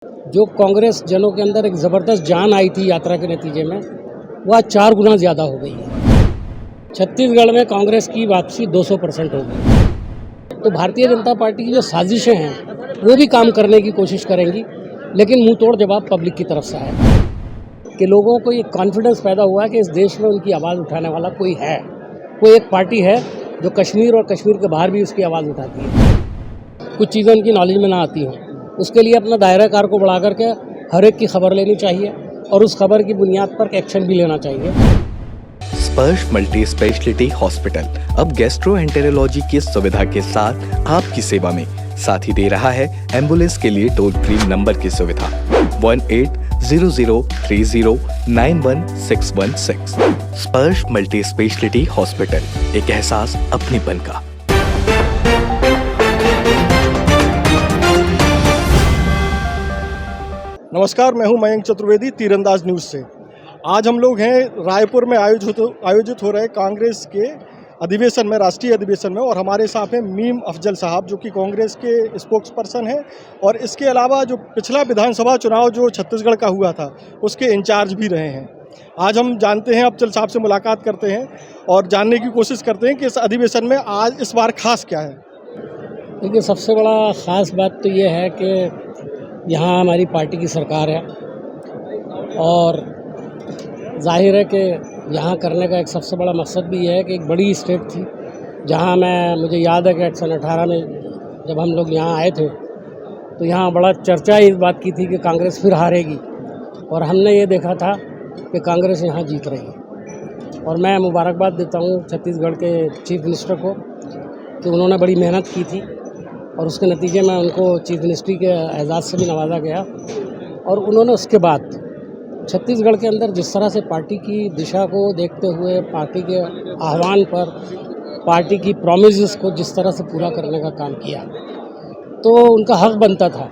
जो कांग्रेस जनों के अंदर एक ज़बरदस्त जान आई थी यात्रा के नतीजे में, वो आज 4 गुना ज़्यादा हो गई है। छत्तीसगढ़ में कांग्रेस की वापसी 200% हो गई। तो भारतीय जनता पार्टी की जो साजिशें हैं, वो भी काम करने की कोशिश करेंगी, लेकिन मुंह तोड़ जवाब पब्लिक की तरफ से आएगा कि लोगों को ये कॉन्फिडेंस पैदा हुआ है कि इस देश में उनकी आवाज़ उठाने वाला कोई है, कोई एक पार्टी है जो कश्मीर और कश्मीर के बाहर भी उसकी आवाज़ उठाती है। कुछ चीज़ें उनकी नॉलेज में ना आती हों, उसके लिए अपना दायरा कार को बढ़ा करके हर एक की खबर लेनी चाहिए और उस खबर की बुनियाद पर एक्शन भी लेना चाहिए। स्पर्श मल्टी स्पेशलिटी हॉस्पिटल अब गैस्ट्रोएंटेरोलॉजी की सुविधा के साथ आपकी सेवा में, साथ ही दे रहा है एम्बुलेंस के लिए टोल फ्री नंबर की सुविधा 180030911616। स्पर्श मल्टी स्पेशलिटी हॉस्पिटल, एक एहसास अपनेपन का। नमस्कार, मैं हूं मयंक चतुर्वेदी, तीरंदाज न्यूज़ से। आज हम लोग हैं रायपुर में आयोजित हो रहे कांग्रेस के अधिवेशन में, राष्ट्रीय अधिवेशन में, और हमारे साथ हैं मीम अफजल साहब जो कि कांग्रेस के स्पोक्स पर्सन हैं, और इसके अलावा जो पिछला विधानसभा चुनाव जो छत्तीसगढ़ का हुआ था उसके इंचार्ज भी रहे हैं। आज हम जानते हैं, अफजल साहब से मुलाकात करते हैं और जानने की कोशिश करते हैं कि इस अधिवेशन में आज इस बार खास क्या है। देखिए, सबसे बड़ा ख़ास बात तो ये है कि यहाँ हमारी पार्टी की सरकार है और जाहिर है कि यहाँ करने का एक सबसे बड़ा मकसद भी ये है कि एक बड़ी स्टेट थी जहाँ मुझे याद है कि सन 18 में जब हम लोग यहाँ आए थे तो यहाँ बड़ा चर्चा इस बात की थी कि कांग्रेस फिर हारेगी, और हमने ये देखा था कि कांग्रेस यहाँ जीत रही है। और मैं मुबारकबाद देता हूँ छत्तीसगढ़ के चीफ मिनिस्टर को कि उन्होंने बड़ी मेहनत की थी और उसके नतीजे में उनको चीफ मिनिस्ट्री के एजाज़ से भी नवाजा गया। और उन्होंने उसके बाद छत्तीसगढ़ के अंदर जिस तरह से पार्टी की दिशा को देखते हुए, पार्टी के आह्वान पर, पार्टी की प्रॉमिसेस को जिस तरह से पूरा करने का काम किया, तो उनका हक बनता था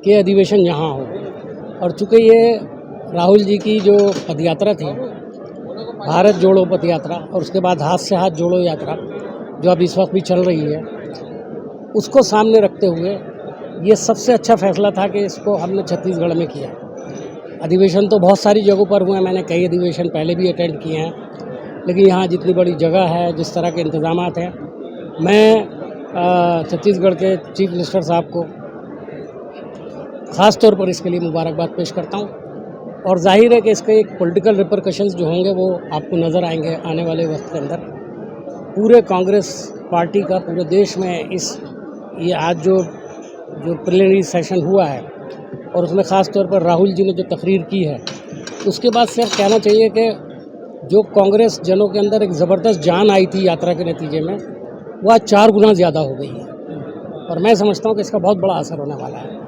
कि अधिवेशन यहाँ हो। और चूँकि ये राहुल जी की जो पदयात्रा थी, भारत जोड़ो पदयात्रा, और उसके बाद हाथ से हाथ जोड़ो यात्रा जो अब इस वक्त भी चल रही है, उसको सामने रखते हुए ये सबसे अच्छा फैसला था कि इसको हमने छत्तीसगढ़ में किया। अधिवेशन तो बहुत सारी जगहों पर हुए हैं, मैंने कई अधिवेशन पहले भी अटेंड किए हैं, लेकिन यहाँ जितनी बड़ी जगह है, जिस तरह के इंतजामात हैं, मैं छत्तीसगढ़ के चीफ मिनिस्टर साहब को ख़ास तौर पर इसके लिए मुबारकबाद पेश करता हूँ। और जाहिर है कि इसके एक पॉलिटिकल रिपरकशंस जो होंगे वो आपको नज़र आएंगे आने वाले वक्त के अंदर। पूरे कांग्रेस पार्टी का पूरे देश में ये आज जो प्रीलिमिनरी सेशन हुआ है और उसमें ख़ास तौर पर राहुल जी ने जो तकरीर की है, उसके बाद सिर्फ कहना चाहिए कि जो कांग्रेस जनों के अंदर एक ज़बरदस्त जान आई थी यात्रा के नतीजे में, वो आज 4 गुना ज़्यादा हो गई है। और मैं समझता हूँ कि इसका बहुत बड़ा असर होने वाला है।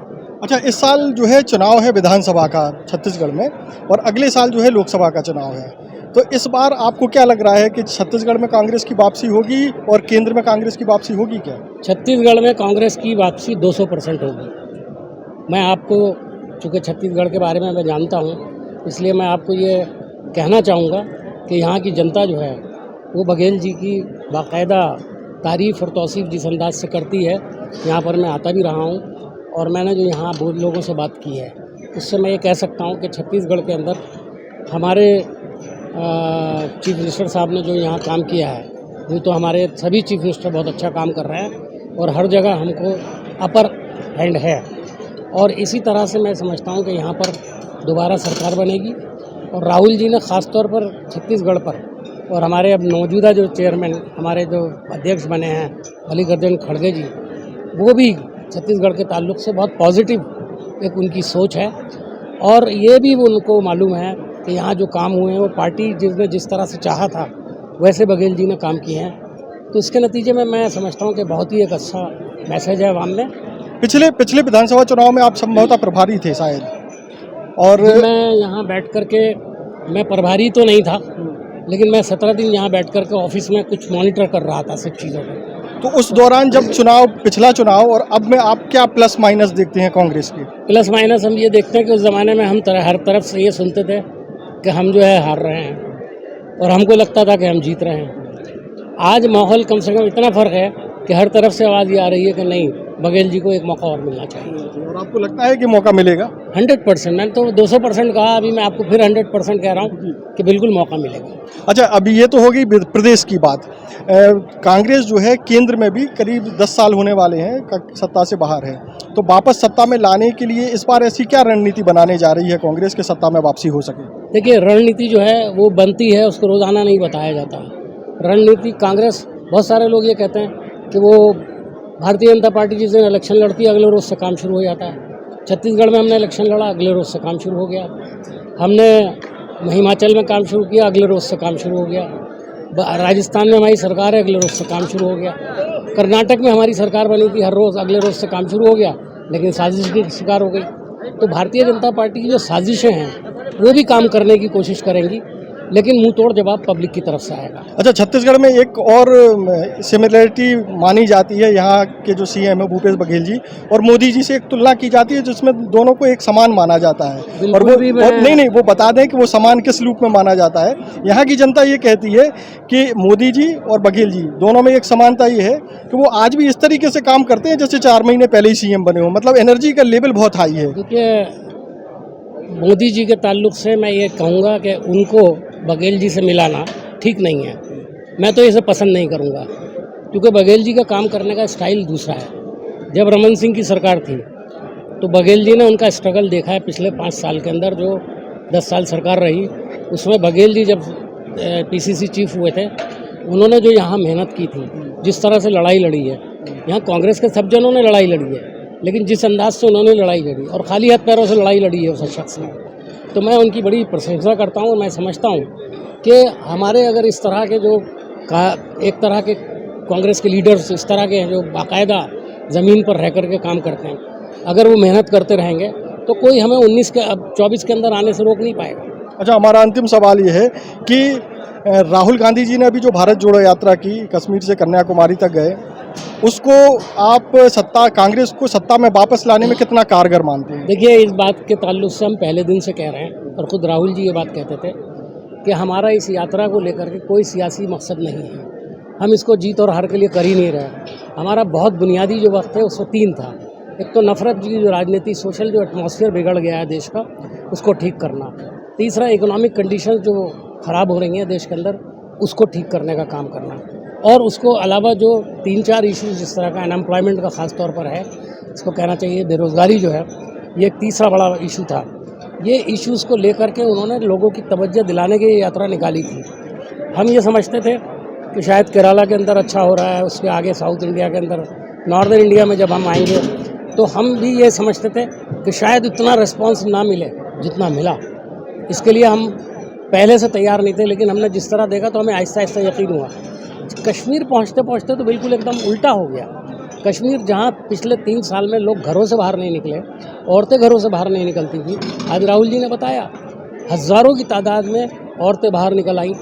अच्छा, इस साल जो है चुनाव है विधानसभा का छत्तीसगढ़ में, और अगले साल जो है लोकसभा का चुनाव है, तो इस बार आपको क्या लग रहा है कि छत्तीसगढ़ में कांग्रेस की वापसी होगी और केंद्र में कांग्रेस की वापसी होगी क्या? छत्तीसगढ़ में कांग्रेस की वापसी 200% होगी। मैं आपको, चूँकि छत्तीसगढ़ के बारे में मैं जानता हूँ, इसलिए मैं आपको ये कहना चाहूँगा कि यहाँ की जनता जो है वो बघेल जी की बाकायदा तारीफ़ और तौसीफ़ जिस अंदाज से करती है, यहाँ पर मैं आता भी रहा हूँ और मैंने जो यहाँ बहुत लोगों से बात की है, उससे मैं ये कह सकता हूँ कि छत्तीसगढ़ के अंदर हमारे चीफ मिनिस्टर साहब ने जो यहाँ काम किया है, वो तो हमारे सभी चीफ मिनिस्टर बहुत अच्छा काम कर रहे हैं और हर जगह हमको अपर हैंड है। और इसी तरह से मैं समझता हूँ कि यहाँ पर दोबारा सरकार बनेगी और राहुल जी ने ख़ास तौर पर छत्तीसगढ़ पर, और हमारे अब मौजूदा जो चेयरमैन, हमारे जो अध्यक्ष बने हैं मल्लिकार्जुन खड़गे जी, वो भी छत्तीसगढ़ के ताल्लुक से बहुत पॉजिटिव एक उनकी सोच है। और ये भी उनको मालूम है कि यहाँ जो काम हुए हैं वो पार्टी जिसने जिस तरह से चाहा था वैसे बघेल जी ने काम किए हैं। तो इसके नतीजे में मैं समझता हूँ कि बहुत ही एक अच्छा मैसेज है आवाम में। पिछले विधानसभा चुनाव में आप संभवतः प्रभारी थे शायद, और मैं यहाँ बैठ कर के, मैं प्रभारी तो नहीं था, लेकिन मैं 17 दिन यहाँ बैठ कर के ऑफिस में कुछ मॉनिटर कर रहा था सब चीज़ों को। तो उस दौरान जब पिछला चुनाव और अब में आप क्या प्लस माइनस देखते हैं कांग्रेस के? प्लस माइनस हम ये देखते हैं कि उस ज़माने में हम हर तरफ से ये सुनते थे कि हम जो है हार रहे हैं और हमको लगता था कि हम जीत रहे हैं। आज माहौल कम से कम इतना फ़र्क है कि हर तरफ से आवाज़ ये आ रही है कि नहीं, बघेल जी को एक मौका और मिलना चाहिए। और आपको लगता है कि मौका मिलेगा? 100%, मैंने तो 200% कहा, अभी मैं आपको फिर 100% कह रहा हूँ कि बिल्कुल मौका मिलेगा। अच्छा, अभी ये तो हो गई प्रदेश की बात। कांग्रेस जो है केंद्र में भी करीब 10 साल होने वाले हैं सत्ता से बाहर है, तो वापस सत्ता में लाने के लिए इस बार ऐसी क्या रणनीति बनाने जा रही है कांग्रेस के सत्ता में वापसी हो सके? देखिए, रणनीति जो है वो बनती है, उसको रोज़ाना नहीं बताया जाता। रणनीति कांग्रेस, बहुत सारे लोग ये कहते हैं कि वो भारतीय जनता पार्टी जिस दिन इलेक्शन लड़ती है अगले रोज़ से काम शुरू हो जाता है। छत्तीसगढ़ में हमने इलेक्शन लड़ा, अगले रोज़ से काम शुरू हो गया। हमने हिमाचल में काम शुरू किया, अगले रोज़ से काम शुरू हो गया। राजस्थान में हमारी सरकार है, अगले रोज़ से काम शुरू हो गया। कर्नाटक में हमारी सरकार बनी थी, हर रोज़ अगले रोज़ से काम शुरू हो गया, लेकिन साजिश की शिकार हो गई। तो भारतीय जनता पार्टी की जो साजिशें हैं वो भी काम करने की कोशिश करेंगी, लेकिन मुंह तोड़ जवाब पब्लिक की तरफ से आएगा। अच्छा, छत्तीसगढ़ में एक और सिमिलरिटी मानी जाती है, यहाँ के जो सीएम है भूपेश बघेल जी और मोदी जी से एक तुलना की जाती है जिसमें दोनों को एक समान माना जाता है। और वो नहीं, वो बता दें कि वो समान किस रूप में माना जाता है। यहाँ की जनता ये कहती है कि मोदी जी और बघेल जी दोनों में एक समानता ये है कि वो आज भी इस तरीके से काम करते हैं जैसे 4 महीने पहले ही सीएम बने हो, मतलब एनर्जी का लेवल बहुत हाई है। देखिए, मोदी जी के ताल्लुक से मैं ये कहूँगा कि उनको बघेल जी से मिलाना ठीक नहीं है। मैं तो इसे पसंद नहीं करूँगा, क्योंकि बघेल जी का काम करने का स्टाइल दूसरा है। जब रमन सिंह की सरकार थी तो बघेल जी ने उनका स्ट्रगल देखा है पिछले 5 साल के अंदर। जो 10 साल सरकार रही उसमें बघेल जी जब पीसीसी चीफ हुए थे, उन्होंने जो यहाँ मेहनत की थी, जिस तरह से लड़ाई लड़ी है, यहाँ कांग्रेस के सब जनों ने लड़ाई लड़ी है, लेकिन जिस अंदाज से उन्होंने लड़ाई लड़ी और खाली हाथ पैरों से लड़ाई लड़ी है उस शख्स ने, तो मैं उनकी बड़ी प्रशंसा करता हूँ। मैं समझता हूँ कि हमारे अगर इस तरह के जो एक तरह के कांग्रेस के लीडर्स इस तरह के हैं जो बाकायदा ज़मीन पर रह कर के काम करते हैं, अगर वो मेहनत करते रहेंगे तो कोई हमें 24 के अंदर आने से रोक नहीं पाएगा। अच्छा, हमारा अंतिम सवाल ये है कि राहुल गांधी जी ने अभी जो भारत जोड़ो यात्रा की, कश्मीर से कन्याकुमारी तक गए, उसको आप कांग्रेस को सत्ता में वापस लाने में कितना कारगर मानते हैं? देखिए, इस बात के ताल्लुक से हम पहले दिन से कह रहे हैं और ख़ुद राहुल जी ये बात कहते थे कि हमारा इस यात्रा को लेकर के कोई सियासी मकसद नहीं है। हम इसको जीत और हार के लिए कर ही नहीं रहे। हमारा बहुत बुनियादी जो वक्त है उसको 3 था। एक तो नफरत की जो राजनीति, सोशल जो एटमॉस्फेयर बिगड़ गया है देश का, उसको ठीक करना। तीसरा, इकोनॉमिक कंडीशन जो ख़राब हो रही हैं देश के अंदर, उसको ठीक करने का काम करना। और उसको अलावा जो 3-4 इश्यूज़ जिस तरह का अनएम्प्लॉयमेंट का ख़ास तौर पर है, इसको कहना चाहिए बेरोज़गारी जो है, ये एक तीसरा बड़ा इशू था। ये इश्यूज़ को लेकर के उन्होंने लोगों की तवज्जो दिलाने की यात्रा निकाली थी। हम ये समझते थे कि शायद केरला के अंदर अच्छा हो रहा है, उसके आगे साउथ इंडिया के अंदर, नॉर्दर्न इंडिया में जब हम आएंगे तो हम भी ये समझते थे कि शायद इतना रिस्पॉन्स ना मिले जितना मिला। इसके लिए हम पहले से तैयार नहीं थे, लेकिन हमने जिस तरह देखा तो हमें आहिस्ता आहिस्ता यकीन हुआ। कश्मीर पहुँचते पहुँचते तो बिल्कुल एकदम उल्टा हो गया। कश्मीर जहाँ पिछले 3 साल में लोग घरों से बाहर नहीं निकले, औरतें घरों से बाहर नहीं निकलती थी, आज राहुल जी ने बताया हज़ारों की तादाद में औरतें बाहर निकल आईं।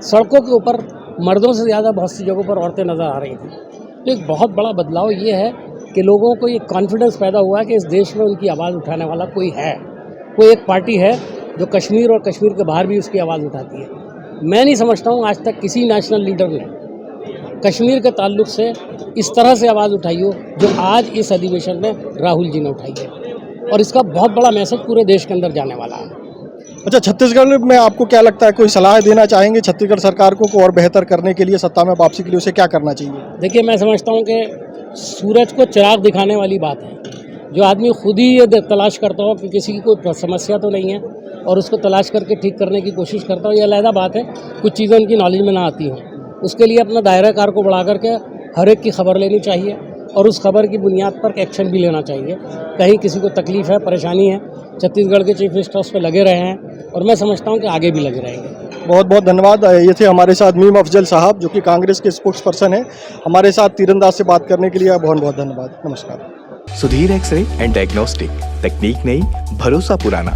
सड़कों के ऊपर मर्दों से ज़्यादा बहुत सी जगहों पर औरतें नज़र आ रही थी। तो एक बहुत बड़ा बदलाव ये है कि लोगों को ये कॉन्फिडेंस पैदा हुआ कि इस देश में उनकी आवाज़ उठाने वाला कोई है, कोई एक पार्टी है जो कश्मीर और कश्मीर के बाहर भी उसकी आवाज़ उठाती है। मैं नहीं समझता हूँ आज तक किसी नेशनल लीडर ने कश्मीर के ताल्लुक से इस तरह से आवाज़ उठाई हो जो आज इस अधिवेशन में राहुल जी ने उठाई है, और इसका बहुत बड़ा मैसेज पूरे देश के अंदर जाने वाला है। अच्छा, छत्तीसगढ़ में आपको क्या लगता है, कोई सलाह देना चाहेंगे छत्तीसगढ़ सरकार को और बेहतर करने के लिए, सत्ता में वापसी के लिए उसे क्या करना चाहिए? देखिए, मैं समझता हूँ कि सूरज को चिराग दिखाने वाली बात है। जो आदमी खुद ही ये तलाश करता हो कि किसी की कोई समस्या तो नहीं है और उसको तलाश करके ठीक करने की कोशिश करता हो, ये अलग बात है। कुछ चीज़ें उनकी नॉलेज में ना आती हों, उसके लिए अपना दायरा कार को बढ़ा करके हर एक की खबर लेनी चाहिए और उस खबर की बुनियाद पर एक्शन भी लेना चाहिए। कहीं किसी को तकलीफ़ है, परेशानी है, छत्तीसगढ़ के चीफ मिनिस्टर उस पर लगे रहे हैं और मैं समझता हूं कि आगे भी लगे रहेंगे। बहुत बहुत धन्यवाद। ये थे हमारे साथ मीम अफजल साहब, जो कि कांग्रेस के स्पोक्स पर्सन है। हमारे साथ तीरंदाज से बात करने के लिए बहुत बहुत धन्यवाद। नमस्कार। सुधीर एक्सरे एंड डायग्नोस्टिक, तकनीक नई, भरोसा पुराना।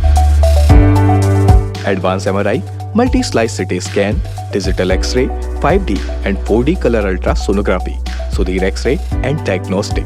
Advance MRI, multi slice CT scan, digital X-ray, 5D and 4D colour ultra sonography. Sudhir X-ray and diagnostic.